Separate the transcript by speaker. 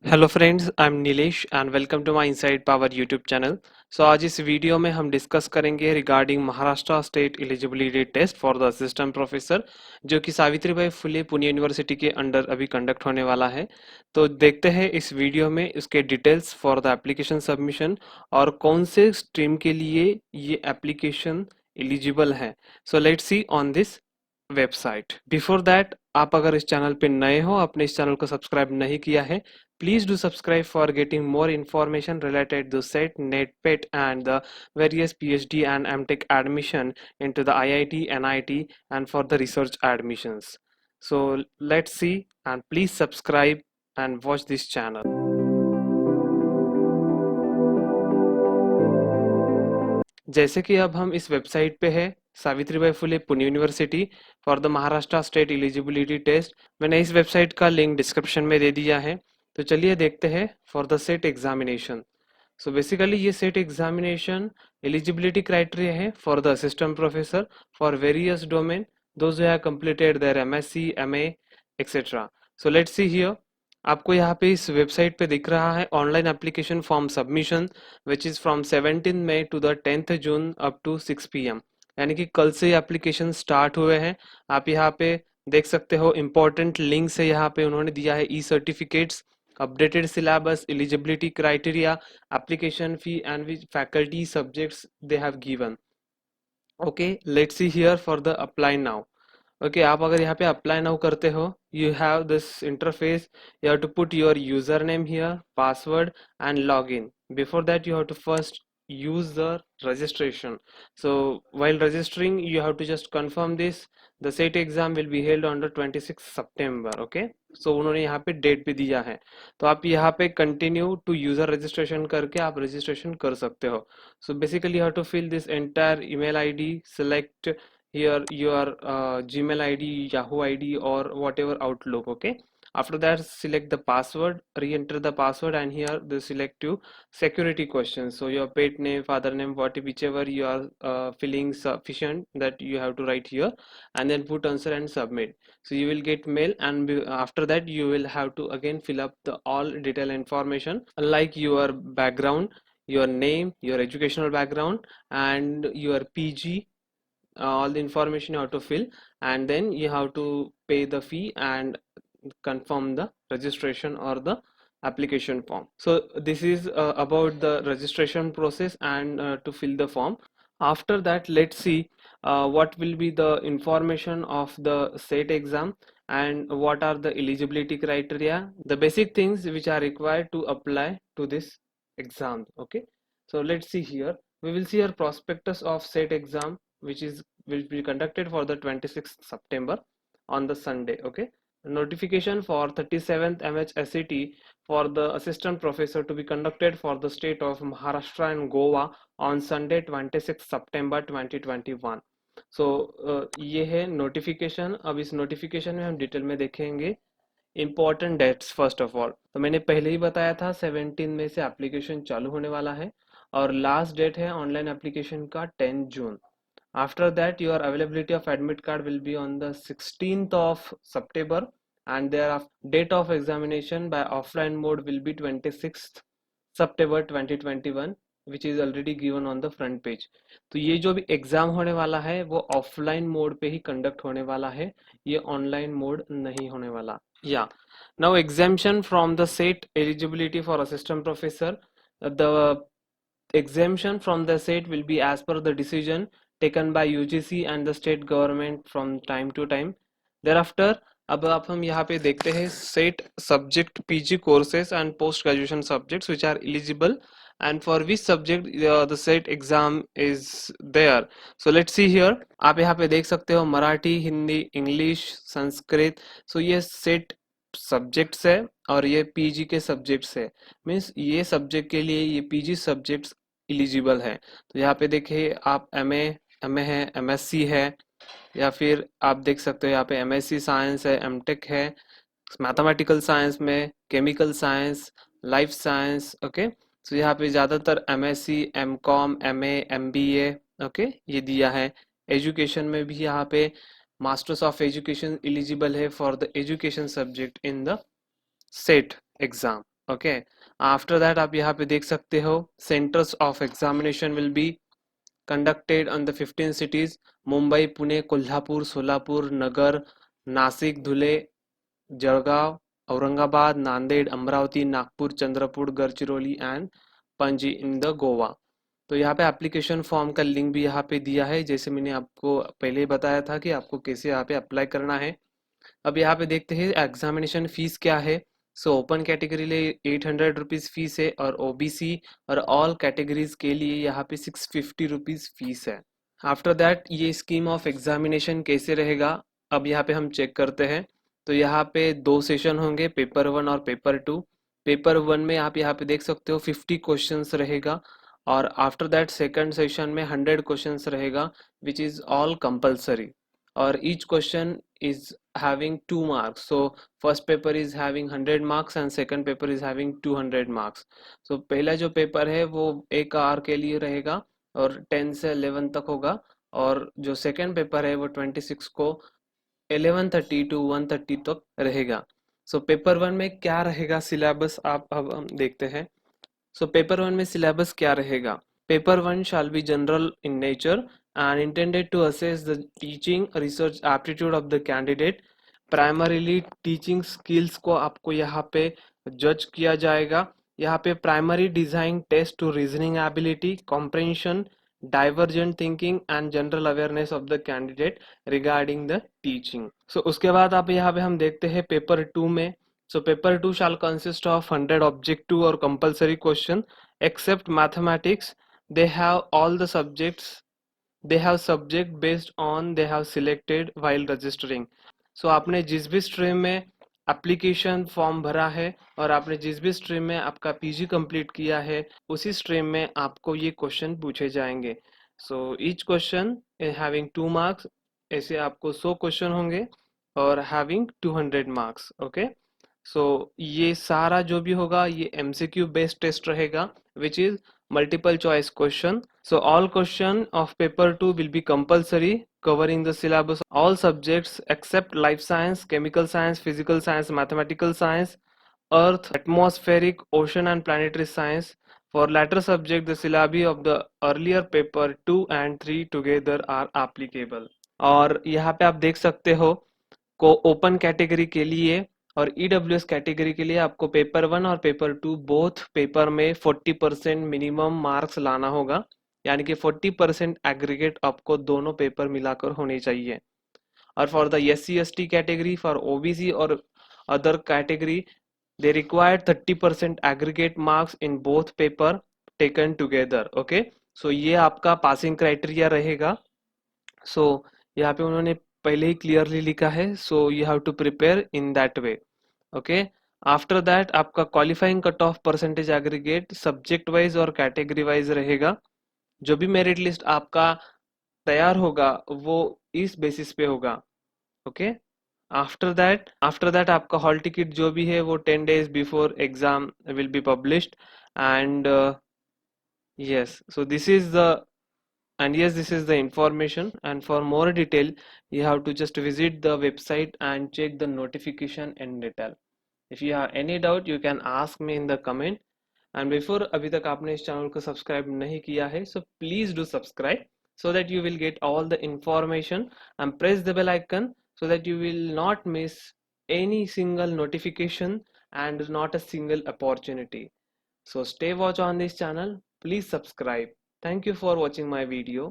Speaker 1: Hello friends, I am Nilesh and welcome to my inside power YouTube channel. So आज इस video में हम discuss करेंगे regarding Maharashtra state eligibility test for the assistant professor, जो कि Savitribai Phule Pune university के अंडर अभी कंडक्ट होने वाला है। तो देखते हैं इस वीडियो में इसके details for the application submission और कौन से स्ट्रीम के लिए ये एप्लीकेशन एलिजिबल है। सो let's C on this website. Before that, आप अगर इस चैनल पे नए हो, आपने इस चैनल को सब्सक्राइब नहीं किया है, please do subscribe for getting more information related to SET, NET, PET and the various PhD and MTech admission into the IIT, NIT and for the research admissions. So let's see, and please subscribe and watch this channel. जैसे कि अब हम इस website पे है, Savitribai Phule Pune university for the Maharashtra state eligibility test. मैंने इस website का लिंक डिस्क्रिप्शन में दे दिया है। तो चलिए देखते हैं for the SET examination. So basically ये सेट एग्जामिनेशन एलिजिबिलिटी क्राइटेरिया है for the assistant professor for various domain, those who have completed their MSc, MA etcetera. So let's see here. आपको यहाँ पे इस वेबसाइट पे दिख रहा है online application form submission which is from 17 May to the 10th June up to 6 PM, यानी कि कल से एप्लीकेशन स्टार्ट हुए हैं। आप यहाँ पे देख सकते हो इम्पोर्टेंट लिंक्स है, यहाँ पे उन्होंने दिया है e certificates, updated syllabus, eligibility criteria, application fee and which faculty subjects they have given. Okay, let's see here for the apply now. Okay, आप अगर यहाँ पे अप्लाई नाउ करते हो, you have this interface. You have to put your user name here, password and log in. Before that you have to first use the registration. So while registering you have to just confirm this. The set exam will be held on the 26th September. Okay, so उन्होंने यहाँ पे date भी दिया है, तो आप यहाँ पे कंटिन्यू टू यूजर रजिस्ट्रेशन करके आप रजिस्ट्रेशन कर सकते हो। So basically you have to fill this entire email ID, select here your Gmail ID, Yahoo ID or whatever Outlook. Okay, after that select the password, re-enter the password, and here they select you security questions. So your pet name, father name, whichever you are feeling sufficient that you have to write here, and then put answer and submit. So you will get mail, and after that you will have to again fill up the all detailed information like your background, your name, your educational background and your PG. All the information you have to fill, and then you have to pay the fee and confirm the registration or the application form. So this is about the registration process and to fill the form. After that, let's see what will be the information of the SET exam and what are the eligibility criteria, the basic things which are required to apply to this exam. Okay, so let's see here. We will see our prospectus of SET exam, which is will be conducted for the 26th September on the Sunday. Okay, notification for 37th MHSCT for the assistant professor to be conducted for the state of Maharashtra and Goa on Sunday 26 September 2021. सो ये है notification. अब इस notification में हम detail में देखेंगे important dates. First of all, तो मैंने पहले ही बताया था 17 में से एप्लीकेशन चालू होने वाला है और लास्ट डेट है ऑनलाइन एप्लीकेशन का 10 जून। After that, your availability of admit card will be on the 16th of September, and their date of examination by offline mode will be 26th September 2021, which is already given on the front page. तो ये जो भी exam होने वाला है वो offline mode पे ही conduct होने वाला है, ये ऑनलाइन मोड नहीं होने वाला। या now exemption from the set eligibility for assistant professor, the exemption from the set will be as per the decision taken by UGC and the state government from time to time. Thereafter, अब आप हम यहाँ पे देखते हैं set subject PG courses and post graduation subjects which are eligible and for which subject the set exam is there. So let's see here. आप यहाँ पे देख सकते हो मराठी, हिंदी, इंग्लिश, संस्कृत। सो ये सेट सब्जेक्ट्स है और ये PG के सब्जेक्ट्स है। मीन्स ये सब्जेक्ट के लिए ये PG सब्जेक्ट्स एलिजिबल है। तो यहाँ पे देखिए आप MA है, MSc है, या फिर आप देख सकते हो यहाँ पे MSc साइंस है, MTech है, मैथमेटिकल साइंस में, chemical science, life science. Okay, तो यहाँ पे ज़्यादातर MSc, MCom, MA, MBA okay ये दिया है। एजुकेशन में भी यहाँ पे मास्टर्स ऑफ एजुकेशन एलिजिबल है for the education subject in the set exam. Okay. After that आप यहाँ पे देख सकते हो centres of examination will be conducted on the 15 cities Mumbai, Pune, Kolhapur, Solapur, Nagar, Nashik, Dhule, Jalgaon, Aurangabad, Nanded, Amravati, Nagpur, Chandrapur, Gadchiroli and Panaji in the Goa. तो यहाँ पे एप्लीकेशन फॉर्म का लिंक भी यहाँ पे दिया है, जैसे मैंने आपको पहले ही बताया था कि आपको कैसे यहाँ पे अप्लाई करना है। अब यहाँ पे देखते हैं एग्जामिनेशन फीस क्या है। सो ओपन कैटेगरी लिए 800 रुपीज़ फीस है और ओबीसी और ऑल कैटेगरीज के लिए यहाँ पे 650 रुपीज़ फीस है। आफ्टर दैट ये स्कीम ऑफ एग्जामिनेशन कैसे रहेगा, अब यहाँ पे हम चेक करते हैं। तो यहाँ पे दो सेशन होंगे, पेपर 1 और पेपर 2। पेपर 1 में आप यहाँ पे देख सकते हो 50 क्वेश्चंस रहेगा और आफ्टर दैट सेकंड सेशन में 100 क्वेश्चंस रहेगा विच इज़ ऑल कंपल्सरी और each question is having 2 marks. So first paper is having 100 marks and second paper is having 200 marks. So पहला जो पेपर है वो 1 आवर के लिए रहेगा और 10 से 11 तक होगा और जो सेकंड पेपर है वो 26 को 11:30 to 1:30 तक रहेगा। सो पेपर 1 में क्या रहेगा सिलेबस, आप अब हम देखते हैं। सो पेपर 1 में सिलेबस क्या रहेगा। Paper 1 shall be general in nature and intended to assess the teaching research aptitude of the candidate। Primarily teaching skills को आपको यहाँ पे जज किया जाएगा। यहाँ पे primary design test to reasoning ability, comprehension, divergent thinking and general awareness of the candidate regarding the teaching. So उसके बाद आप यहाँ पे हम देखते हैं पेपर 2 में। So paper 2 shall consist of 100 objective or compulsory question except mathematics. They have all the subjects. They have subject based on they have selected while registering. So आपने जिस भी स्ट्रीम में एप्लीकेशन फॉर्म भरा है और आपने जिस भी स्ट्रीम में आपका पीजी कंप्लीट किया है उसी स्ट्रीम में आपको ये क्वेश्चन पूछे जाएंगे। So each question having 2 marks, ऐसे आपको 100 क्वेश्चन होंगे और हैविंग 200 मार्क्स। ओके। सो ये सारा जो भी होगा ये एमसीक्यू बेस्ड टेस्ट रहेगा which is multiple choice question. So all question of paper 2 will be compulsory, covering the syllabus all subjects except life science, chemical science, physical science, mathematical science, earth, atmospheric, ocean and planetary science. For latter subject the syllabi of the earlier paper 2 and 3 together are applicable। और यहाँ पे आप देख सकते हो को open category के लिए और ईडब्ल्यूएस कैटेगरी के लिए आपको पेपर 1 और पेपर 2 बोथ पेपर में 40% मिनिमम मार्क्स लाना होगा, यानी कि 40% एग्रीगेट आपको दोनों पेपर मिलाकर होने चाहिए। और for the SC/ST category, for OBC और other category they required 30% aggregate marks in both paper taken together. Okay. So ये आपका पासिंग क्राइटेरिया रहेगा। सो यहाँ पे उन्होंने पहले ही क्लियरली लिखा है, so you have to prepare in that way. Okay. After that आपका qualifying cut off percentage aggregate subject wise और कैटेगरी वाइज रहेगा। जो भी मेरिट लिस्ट आपका तैयार होगा वो इस बेसिस पे होगा। ओके। आफ्टर दैट आपका हॉल टिकट जो भी है वो 10 days before exam will be published and yes, so this is the and yes, this is the information, and for more detail you have to just visit the website and check the notification in detail. If you have any doubt you can ask me in the comment, and before अभी तक आपने इस channel को subscribe नहीं किया है so please do subscribe so that you will get all the information and press the bell icon so that you will not miss any single notification and not a single opportunity. So stay watch on this channel, please subscribe. Thank you for watching my video.